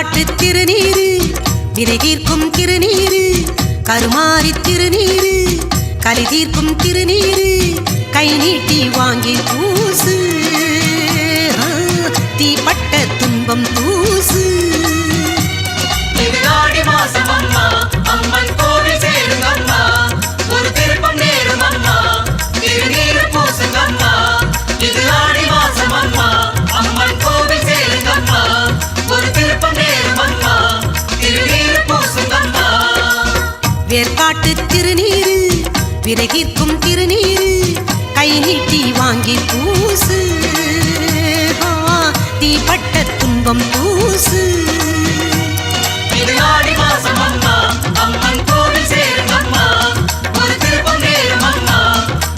வேர்க்காட்டு திருநீரு வினை தீர்க்கும் திருநீரு கருமாரி திருநீரு கலி தீர்க்கும் திருநீரு கை நீட்டி வாங்கி பூசு தீப்பட்ட துன்பம் தூசு ஆடி மாசம் அம்மா அம்மன் கோவில் சேருங்க அம்மா ஒரு திருப்பம் நேரும் அம்மா திருநீரு பூசுங்க அம்மா இது ஆடி மாசம் அம்மா அம்மன் கோவில் சேருங்க அம்மா ஒரு திருப்பம் நேரும் அம்மா திருநீரு பூசுங்க அம்மா வேர்க்காட்டு திருநீரு வினை தீர்க்கும் திருநீரு கை நீட்டி வாங்கி பூசு தீப்பட்ட துன்பம் தூசு